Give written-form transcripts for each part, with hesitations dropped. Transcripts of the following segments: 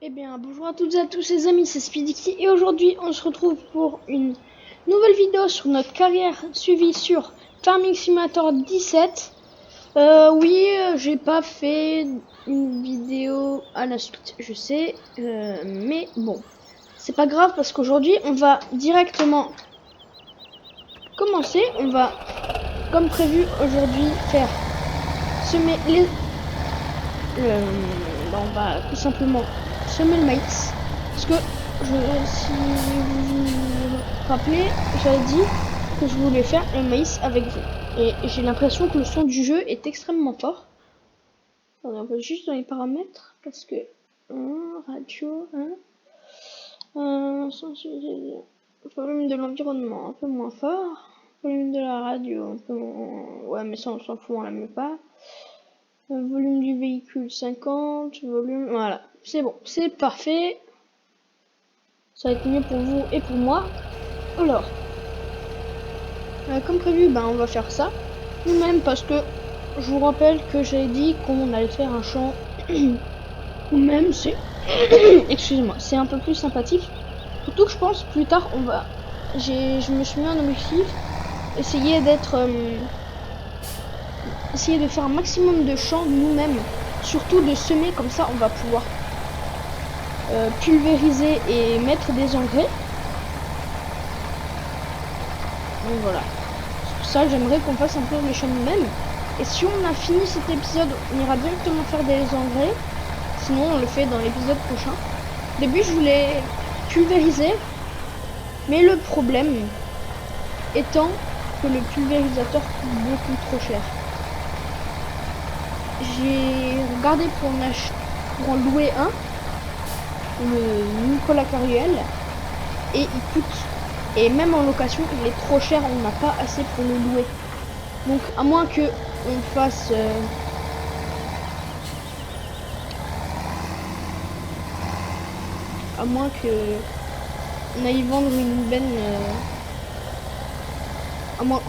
Eh bien, bonjour à toutes et à tous les amis, c'est Speediki et aujourd'hui on se retrouve pour une nouvelle vidéo sur notre carrière suivie sur Farming Simulator 17. J'ai pas fait une vidéo à la suite, je sais, mais bon, c'est pas grave parce qu'aujourd'hui on va directement commencer. On va, comme prévu aujourd'hui, faire semer les... on va tout simplement semer le maïs. Parce que, si vous vous rappelez, j'avais dit que je voulais faire le maïs avec vous. Et j'ai l'impression que le son du jeu est extrêmement fort. On va juste dans les paramètres. Parce que... radio... volume de l'environnement un peu moins fort. Volume de la radio un peu moins... Ouais, mais ça on s'en fout, on la met pas. Volume du véhicule 50. Volume... Voilà, c'est bon, c'est parfait. Ça va être mieux pour vous et pour moi. Alors, comme prévu, on va faire ça nous-mêmes parce que je vous rappelle que j'avais dit qu'on allait faire un champ nous-mêmes. C'est excusez-moi, c'est un peu plus sympathique. Surtout que je pense plus tard on va. Je me suis mis un objectif, essayer de faire un maximum de champs nous-mêmes, surtout de semer, comme ça on va pouvoir pulvériser et mettre des engrais. Donc voilà. Pour ça, j'aimerais qu'on fasse un peu les champs nous-mêmes. Et si on a fini cet épisode, on ira directement faire des engrais. Sinon, on le fait dans l'épisode prochain. Au début, je voulais pulvériser. Mais le problème étant que le pulvérisateur coûte beaucoup trop cher. J'ai regardé pour en louer un, le Nicolas Caruel, et il coûte. Et même en location, il est trop cher, on n'a pas assez pour le louer. Donc à moins que on fasse à moins que on aille vendre une benne à moins,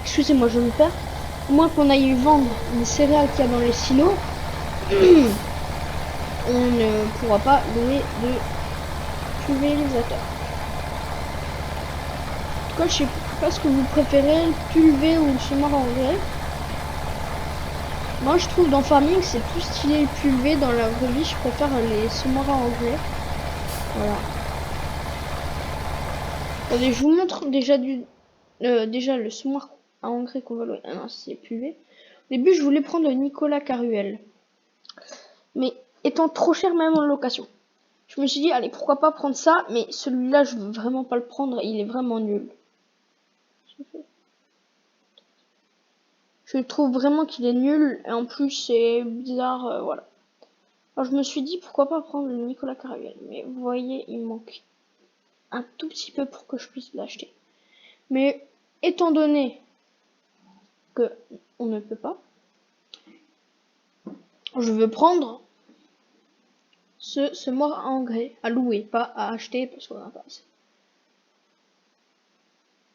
excusez-moi, je me perds. À moins qu'on aille vendre les céréales qu'il y a dans les silos, on ne pourra pas louer de pulvérisateur. En tout cas, je sais pas ce que vous préférez, le pulvé ou le semoir à engrais. Moi, je trouve dans Farming, c'est plus stylé le pulvé. Dans la vraie vie, je préfère les semoirs à engrais. Voilà. Attendez, je vous montre déjà déjà le semoir à engrais qu'on va louer. Ah non, c'est pulvé. Au début, je voulais prendre le Nicolas Caruel, mais étant trop cher même en location, je me suis dit allez, pourquoi pas prendre ça. Mais celui-là, je veux vraiment pas le prendre, il est vraiment nul. Je trouve vraiment qu'il est nul et en plus c'est bizarre, voilà. Alors je me suis dit pourquoi pas prendre le Nicolas Caruel, mais vous voyez, il manque un tout petit peu pour que je puisse l'acheter. Mais étant donné que on ne peut pas, je veux prendre ce semoir à engrais à louer, pas à acheter parce qu'on n'a pas assez.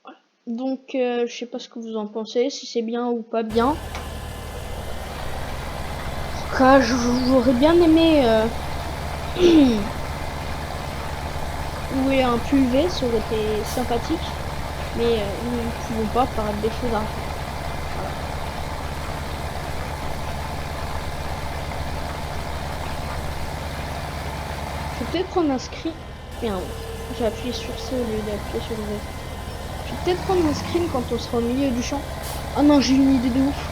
Voilà. Donc je sais pas ce que vous en pensez, si c'est bien ou pas bien. En tout cas, j'aurais bien aimé louer un pulvé, ça aurait été sympathique, mais nous ne pouvons pas par défaut d'argent. Voilà. Je vais peut-être prendre un screen. Bien, j'ai appuyé sur C au lieu d'appuyer sur V. Je vais peut-être prendre un screen quand on sera au milieu du champ. Ah non, j'ai une idée de ouf.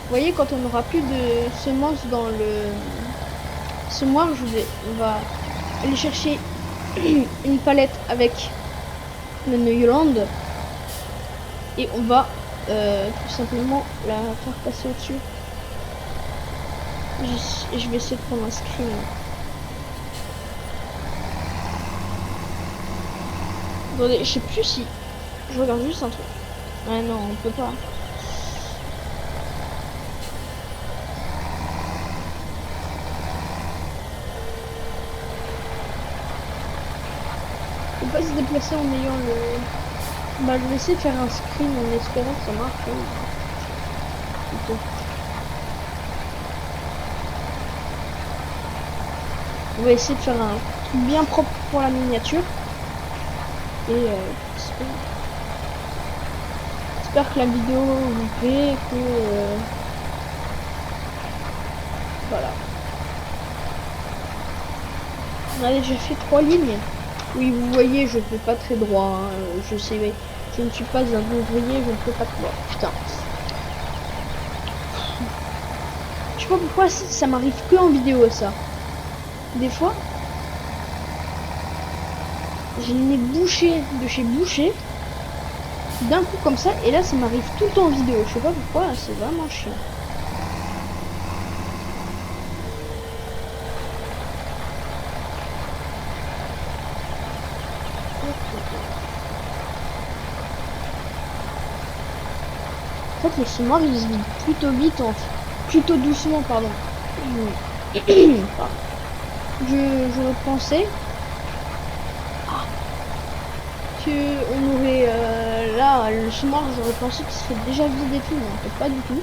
Vous voyez, quand on n'aura plus de semences dans le semoir, on va aller chercher une palette avec le Neuland et on va tout simplement la faire passer au-dessus. Je vais essayer de prendre un screen. Attendez, je sais plus si je regarde juste un truc. Ah non, on peut pas. On peut pas se déplacer en ayant le... je vais essayer de faire un screen en espérant que ça marche. Plutôt. On va essayer de faire un truc bien propre pour la miniature. Et j'espère que la vidéo vous plaît, que voilà. On a déjà fait 3 lignes. Oui, vous voyez, je fais pas très droit. Hein. Je sais, je ne suis pas un ouvrier, je ne fais pas de droit. Putain. Je sais pas pourquoi ça m'arrive que en vidéo, ça. Des fois, j'ai le nez bouché de chez Boucher. D'un coup comme ça, et là, ça m'arrive tout le temps en vidéo. Je sais pas pourquoi, c'est vraiment chiant. En fait, le semoir, il se vide plutôt vite, plutôt doucement, pardon. Je repensais que on aurait là le semoir, j'aurais pensé qu'il serait déjà vide et tout, mais en fait pas du tout.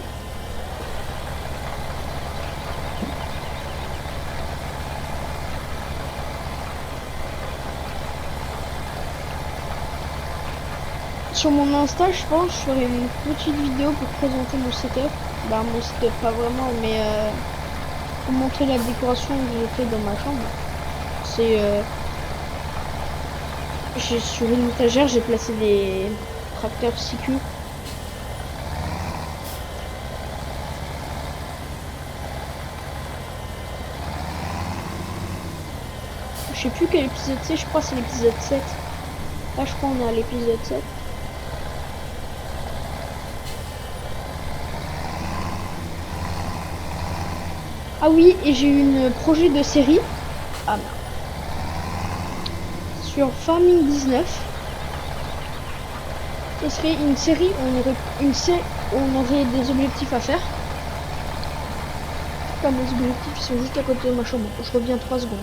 Sur mon Insta, je pense, je ferai une petite vidéo pour présenter mon setup. Bah mon setup pas vraiment, mais pour montrer la décoration que j'ai fait dans ma chambre. C'est sur une étagère, j'ai placé des tracteurs CQ. Je sais plus quel épisode c'est, je crois que c'est l'épisode 7. Là je crois qu'on est à l'épisode 7. Ah oui, et j'ai eu une projet de série. Ah non. Sur Farming 19. Ce serait une série où on aurait des objectifs à faire. Comme les objectifs sont juste à côté de ma chambre. Je reviens 3 secondes.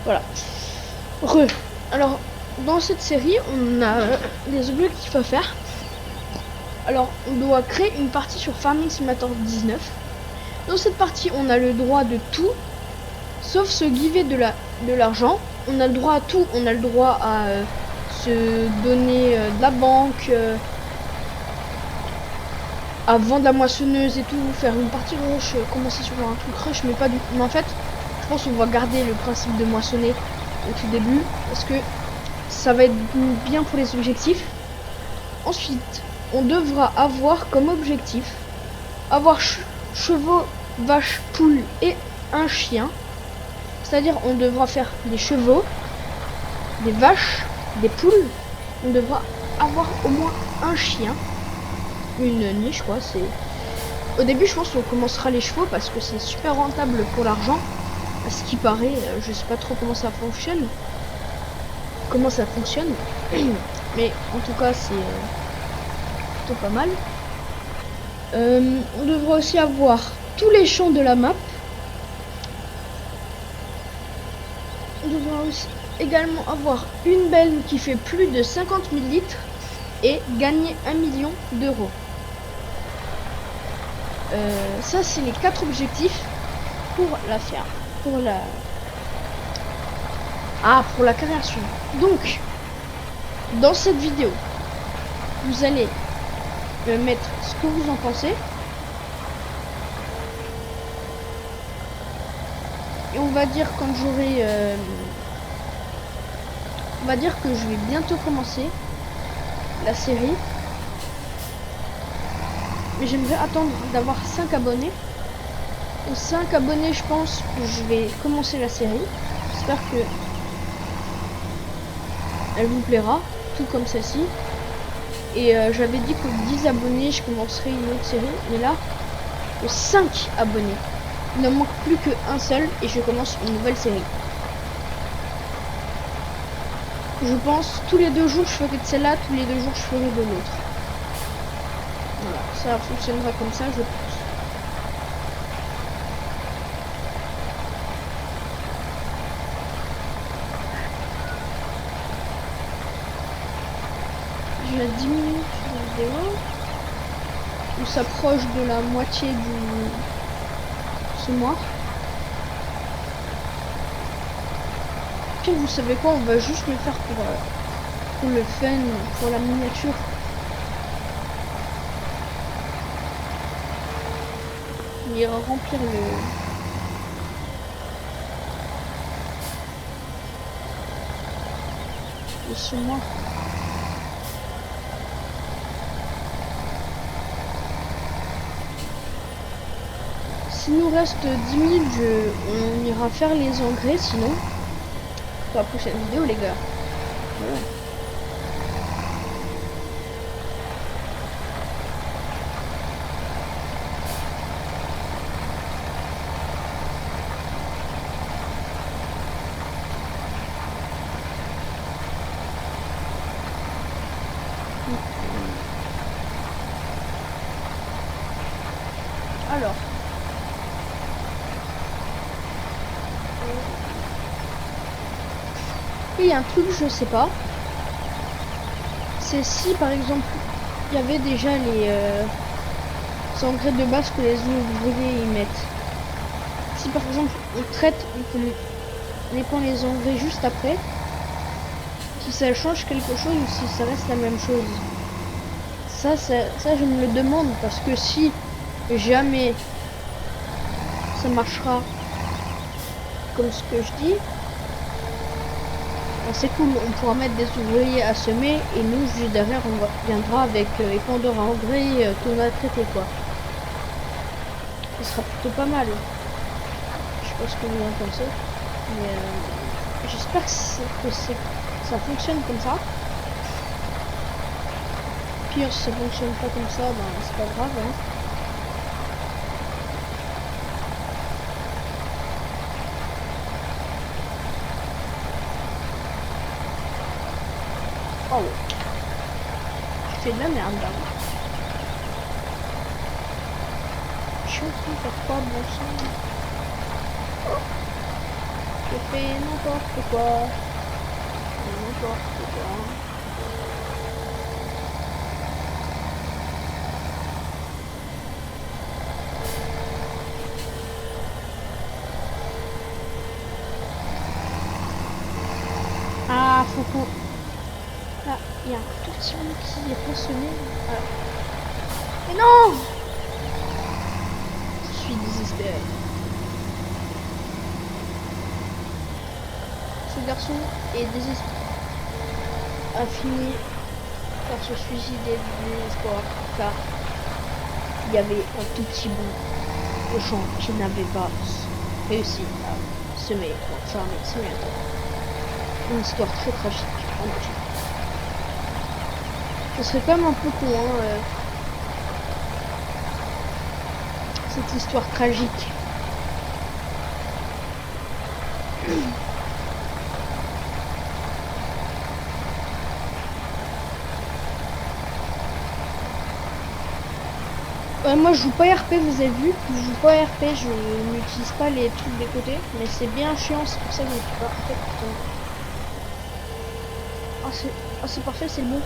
Voilà. Alors, dans cette série, on a des objectifs à faire. Alors, on doit créer une partie sur Farming Simulator 19. Dans cette partie, on a le droit de tout, sauf se giver de l'argent. On a le droit à tout. On a le droit à se donner de la banque, à vendre la moissonneuse et tout, faire une partie rush, commencer sur un truc rush, mais pas du tout. Mais en fait, je pense qu'on va garder le principe de moissonner au tout début, parce que ça va être bien pour les objectifs. Ensuite, on devra avoir comme objectif avoir chevaux, vaches, poules et un chien. C'est-à-dire on devra faire des chevaux, des vaches, des poules. On devra avoir au moins un chien. Une niche quoi, c'est... Au début je pense qu'on commencera les chevaux parce que c'est super rentable pour l'argent. À ce qui paraît, je sais pas trop comment ça fonctionne. Mais en tout cas c'est plutôt pas mal. On devra aussi avoir tous les champs de la map. On devra aussi également avoir une belle qui fait plus de 50 000 litres et gagner 1 million d'euros. Ça c'est les 4 objectifs pour la ferme, pour la création. Donc dans cette vidéo vous allez mettre ce que vous en pensez et on va dire quand j'aurai on va dire que je vais bientôt commencer la série, mais j'aimerais attendre d'avoir 5 abonnés. Aux 5 abonnés je pense que je vais commencer la série. J'espère que elle vous plaira tout comme celle-ci. Et j'avais dit qu'aux 10 abonnés je commencerai une autre série, mais là aux 5 abonnés il ne manque plus qu'un seul et je commence une nouvelle série. Je pense tous les 2 jours je ferai de celle-là, tous les 2 jours je ferai de l'autre. Voilà, ça fonctionnera comme ça je pense. déjà 10 minutes de vidéo. On s'approche de la moitié du semoir. Puis vous savez quoi, on va juste le faire pour le fun, pour la miniature. On ira remplir le semoir. S'il nous reste 10 minutes, on ira faire les engrais, sinon pour la prochaine vidéo les gars. Voilà. Alors. Il y a un truc, je sais pas. C'est si par exemple il y avait déjà les engrais de base que les ouvriers y mettent. Si par exemple on traite, on épand les engrais juste après, si ça change quelque chose ou si ça reste la même chose. Ça je me le demande parce que si jamais ça marchera comme ce que je dis, c'est cool, on pourra mettre des ouvriers à semer et nous juste derrière on viendra avec épandeur à engrais qu'on a traité quoi. Ce sera plutôt pas mal. Je sais pas ce que vous en pensez, mais j'espère que ça fonctionne comme ça. Pire si ça fonctionne pas comme ça, ben c'est pas grave hein. Oh ouais. Je fais de la merde là. Je suis en train de faire quoi, bon sang? Je fais n'importe quoi. N'importe quoi. Ah, faut qu'on... Ah, il y a un tout petit monde qui est passionné. Alors. Mais non! Je suis désespéré. Ce garçon est désespéré. A fini par se suicider du désespoir car il y avait un tout petit bout de champ qui n'avait pas réussi à semer, farmer, semer. Une histoire très tragique. Ce serait quand même un peu con, hein, cette histoire tragique. Moi je joue pas RP, vous avez vu, je joue pas RP, je n'utilise pas les trucs des côtés, mais c'est bien chiant, c'est pour ça que je ne suis pas RP. Ah c'est parfait, c'est le bon.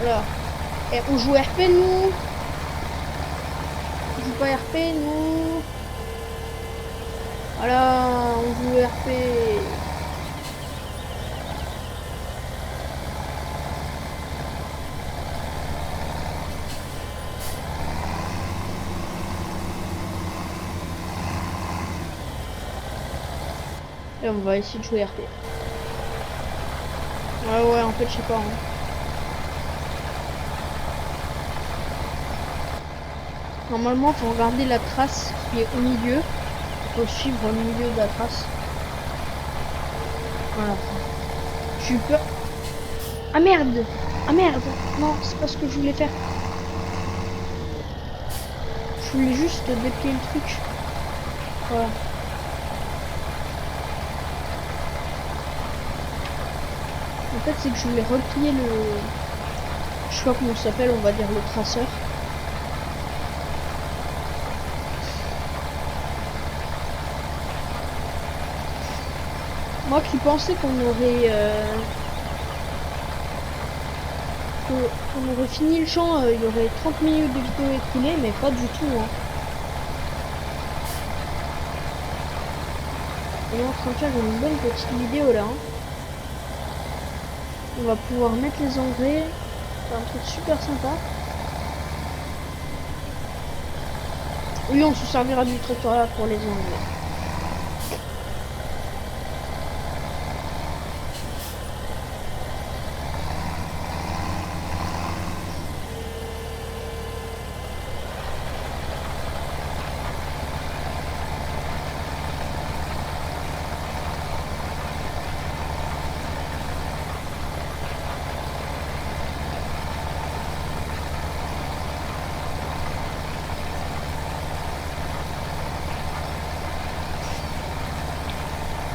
Alors, et on joue RP nous. On joue pas RP nous. Voilà, on joue RP. Et on va essayer de jouer RP. Ouais, en fait, je sais pas. Hein. Normalement, faut regarder la trace qui est au milieu. Il faut suivre le milieu de la trace. Voilà. J'ai eu peur. Ah merde! Ah merde! Non, c'est pas ce que je voulais faire. Je voulais juste déplier le truc. Voilà. En fait, c'est que je voulais replier le... Je sais pas comment ça s'appelle, on va dire le traceur. Moi qui pensais qu'on aurait qu'on aurait fini le champ, il y aurait 30 minutes de vidéo écoulée, mais pas du tout. Hein. On est en train de faire une bonne petite vidéo là. Hein. On va pouvoir mettre les engrais. C'est un truc super sympa. Oui, on se servira du tracteur là pour les engrais.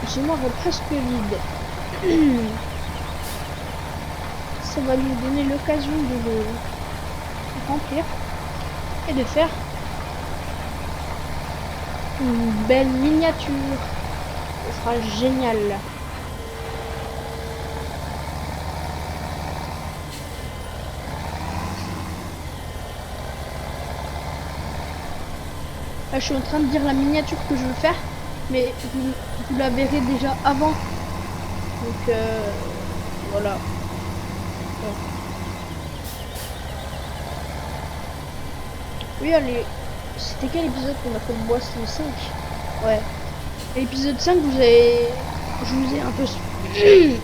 Ce noir est presque vide. Ça va nous donner l'occasion de le remplir et de faire une belle miniature. Ce sera génial. Là, je suis en train de dire la miniature que je veux faire, mais vous la verrez déjà avant. Donc voilà. Bon. Oui, allez. C'était quel épisode qu'on a fait le bois? C'est le 5. Ouais. L'épisode 5, je vous ai un peu...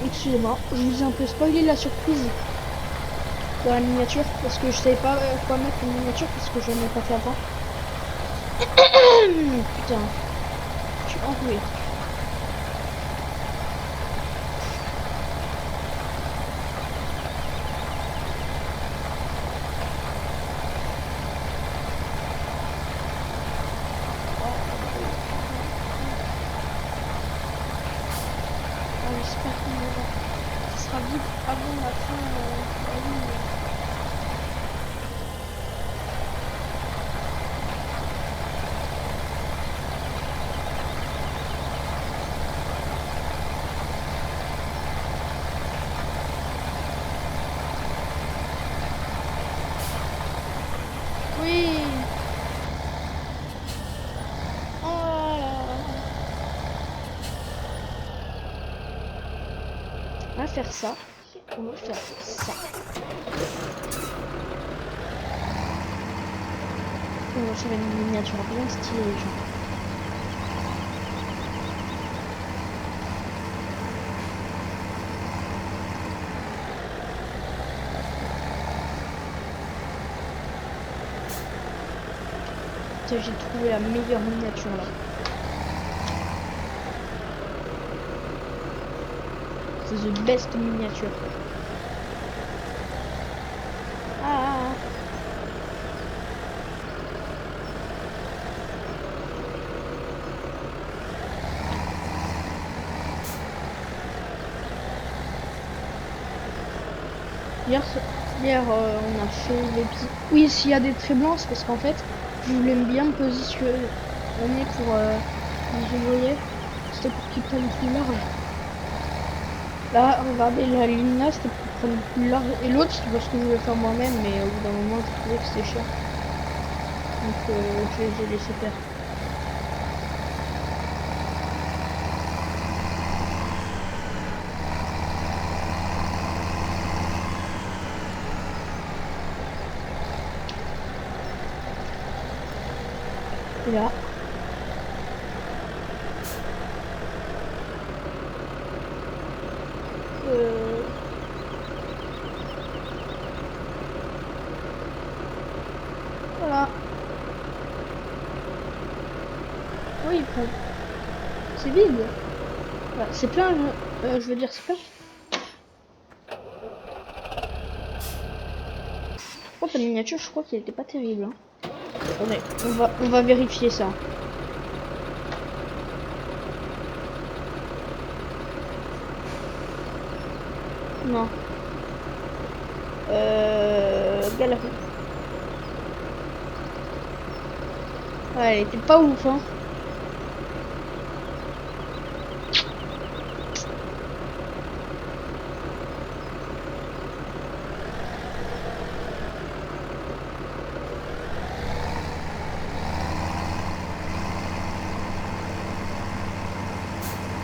Excusez-moi. Je vous ai un peu spoilé la surprise dans la miniature. Parce que je savais pas quoi mettre en miniature. Parce que je n'en ai pas fait avant. Putain. Je suis enroué. J'espère que ça sera vite avant la fin de la ligne. Oui. Oh là. On va faire ça. On va faire ça. On va faire une miniature bien stylée, les gens. J'ai trouvé la meilleure miniature là. C'est the best miniature. Ah. Hier on a fait l'épisode. Oui, s'il y a des traits blancs, c'est parce qu'en fait, je voulais bien me positionner pour vous voyez, c'était pour qu'ils prennent plus large. Là, regardez la ligne là, c'était pour prendre plus large. Et l'autre, c'est parce que je voulais faire moi-même, mais au bout d'un moment, je trouvais que c'était cher. Donc, je les ai laissés faire. Et là. Voilà. Oui, c'est vide. Voilà, c'est plein, je veux dire, c'est plein. Oh, ta miniature, je crois qu'elle était pas terrible. Hein. Attendez, on va vérifier ça. Non. Galerie. Ouais, elle était pas ouf, hein.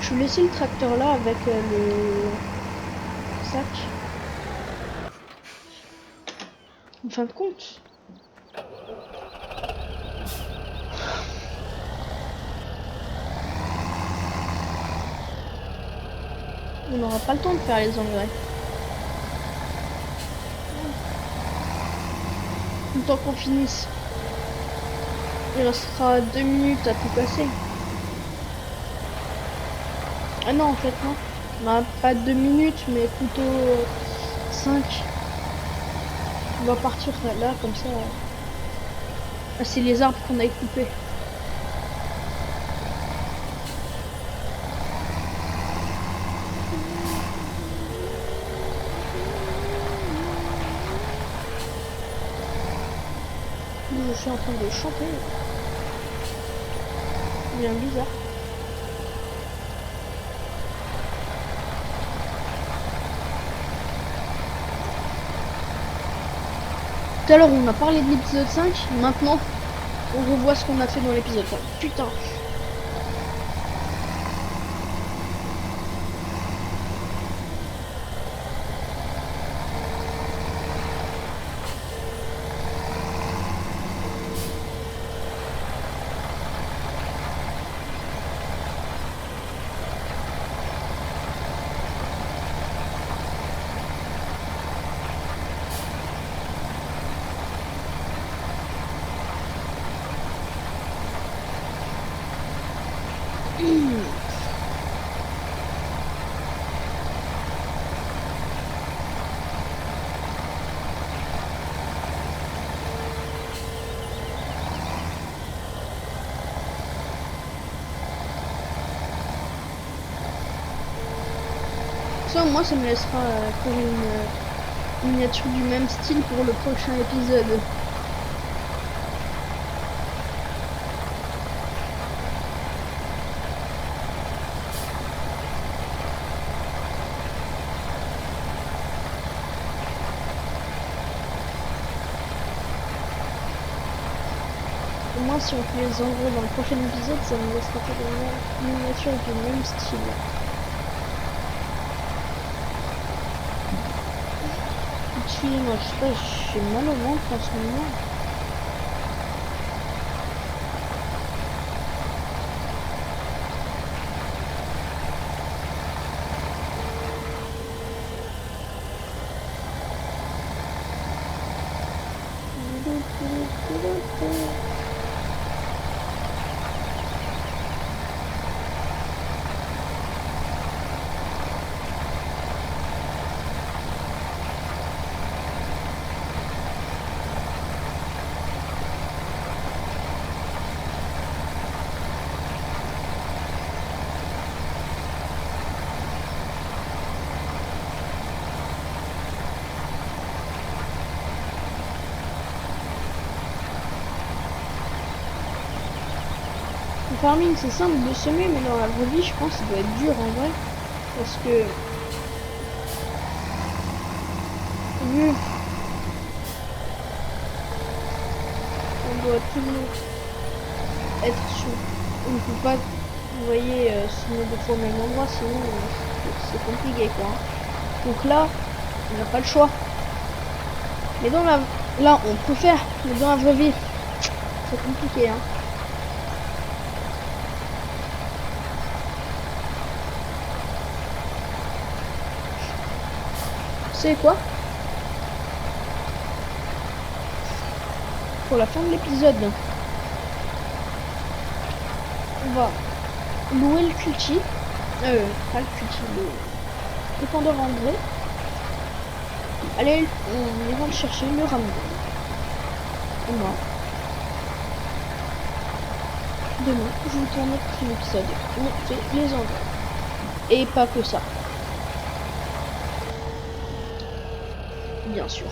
je vais laisser le tracteur là avec le sac. En fin de compte. On n'aura pas le temps de faire les engrais. Le temps qu'on finisse. Il restera 2 minutes à tout casser. Ah non, en fait, non. Bah, pas 2 minutes, mais plutôt 5. On va partir là, comme ça. Ah, c'est les arbres qu'on a coupés. Je suis en train de chanter. Bien bizarre. Tout à l'heure on a parlé de l'épisode 5, maintenant on revoit ce qu'on a fait dans l'épisode 5. Putain. Ça, moi, ça me laissera faire une miniature du même style pour le prochain épisode. Au moins, si on fait les engrais dans le prochain épisode, ça me laissera faire une miniature du même style. Excusez-moi, je sais pas, j'ai mal au ventre en ce moment. Le farming c'est simple de semer, mais dans la vraie vie je pense que ça doit être dur en vrai. Parce que vu on doit toujours être sur. On ne peut pas, vous voyez, semer deux fois au même endroit, sinon c'est compliqué quoi. Donc là, on n'a pas le choix. Mais dans la. Là on peut faire, mais dans la vraie vie, c'est compliqué hein. C'est quoi? Pour la fin de l'épisode, on va louer le culti. Pas le culti, le dépendeur engrais. Allez, on ira le chercher, le ramener. Et moi, demain, je vous tourne notre épisode. On fait les engrais. Et pas que ça. Bien sûr.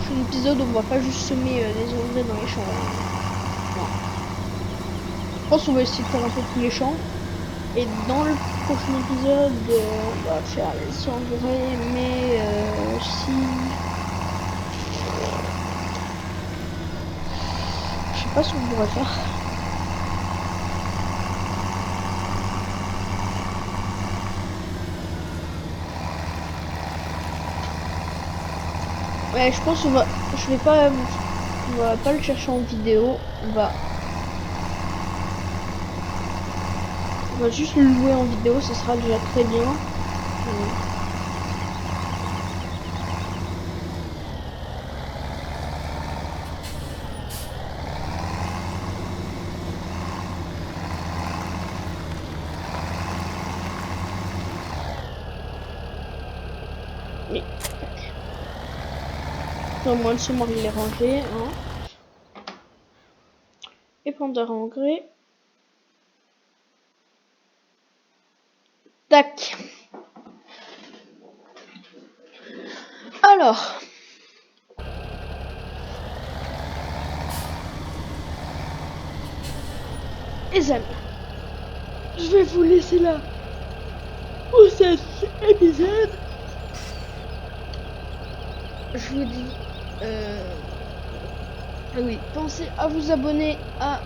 C'est un épisode où on va pas juste semer des engrais dans les champs. Non. Je pense qu'on va essayer de faire un peu tous les champs. Et dans le prochain épisode, on va faire les engrais, mais si... pas ce qu'on pourrait faire. Ouais, je pense qu'on va, je vais pas, on va pas le chercher en vidéo. On va juste le louer en vidéo, ce sera déjà très bien. Mais au moins le semoir il est rangé, hein. Épandeur à engrais. Tac. Alors. Les amis, je vais vous laisser là pour cet épisode. Je vous dis, ah oui, pensez à vous abonner, à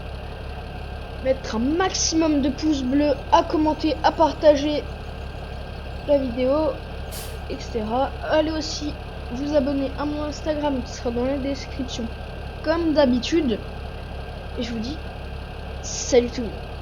mettre un maximum de pouces bleus, à commenter, à partager la vidéo, etc. Allez aussi vous abonner à mon Instagram qui sera dans la description comme d'habitude. Et je vous dis, salut tout le monde.